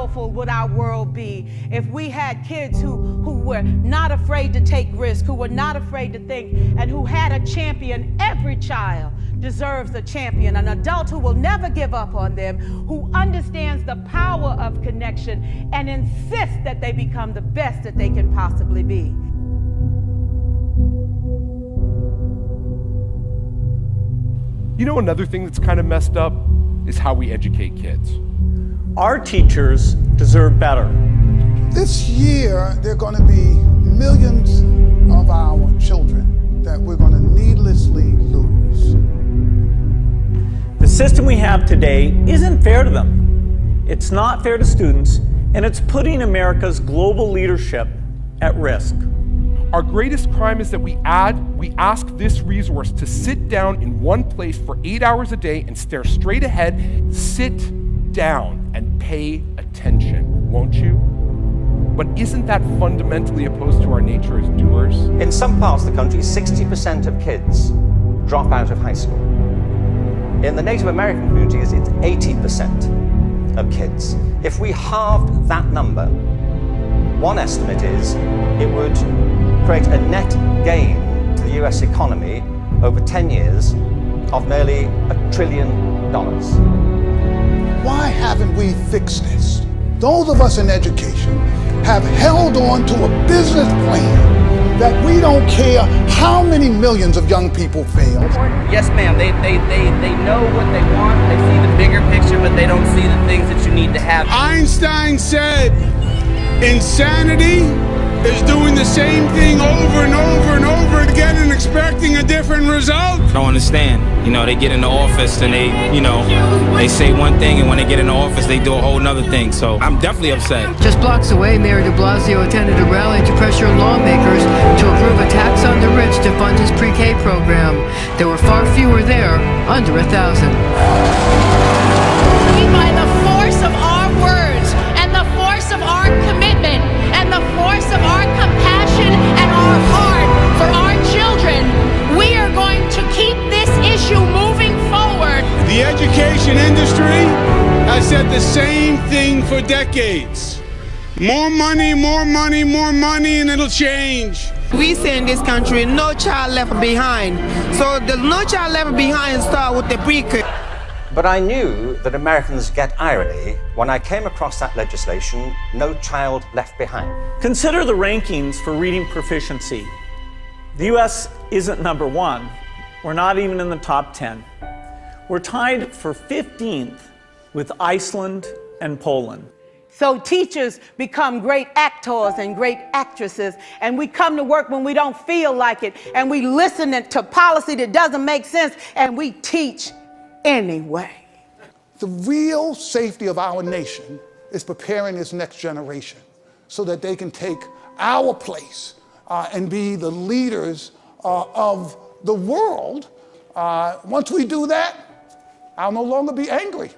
powerful would our world be if we had kids who were not afraid to take risks, who were not afraid to think, and who had a champion. Every child deserves a champion, an adult who will never give up on them, who understands the power of connection and insists that they become the best that they can possibly be. You know, another thing that's kind of messed up is how we educate kids. Our teachers deserve better. This year, there are going to be millions of our children that we're going to needlessly lose. The system we have today isn't fair to them. It's not fair to students, and it's putting America's global leadership at risk. Our greatest crime is that we ask this resource to sit down in one place for 8 hours a day and stare straight ahead. Sit down and pay attention, won't you? But isn't that fundamentally opposed to our nature as doers? In some parts of the country, 60% of kids drop out of high school. In the Native American communities, it's 80% of kids. If we halved that number, one estimate is it would create a net gain to the US economy over 10 years of nearly $1 trillion. Why haven't we fixed this? Those of us in education have held on to a business plan that we don't care how many millions of young people fail. Yes, ma'am, they know what they want, they see the bigger picture, but they don't see the things that you need to have. Einstein said, insanity is doing the same thing over and over and over again and expecting a different result. I don't understand. You know, they get in the office and they say one thing, and when they get in the office, they do a whole nother thing. So I'm definitely upset. Just blocks away, Mayor de Blasio attended a rally to pressure lawmakers to approve a tax on the rich to fund his pre-K program. There were far fewer there, under 1,000. By the force of our words and the force of our commitment and the force of our compassion and our heart for our children, we are going to keep this issue moving forward. The education industry has said the same thing for decades. More money, more money, more money, and it'll change. We say in this country, no child left behind. So the no child left behind start with the pre-K. But I knew that Americans get irony when I came across that legislation, No Child Left Behind. Consider the rankings for reading proficiency. The US isn't number 1. We're not even in the top 10. We're tied for 15th with Iceland and Poland. So teachers become great actors and great actresses, and we come to work when we don't feel like it, and we listen to policy that doesn't make sense, and we teach anyway. The real safety of our nation is preparing this next generation so that they can take our place and be the leaders of the world. Once we do that, I'll no longer be angry.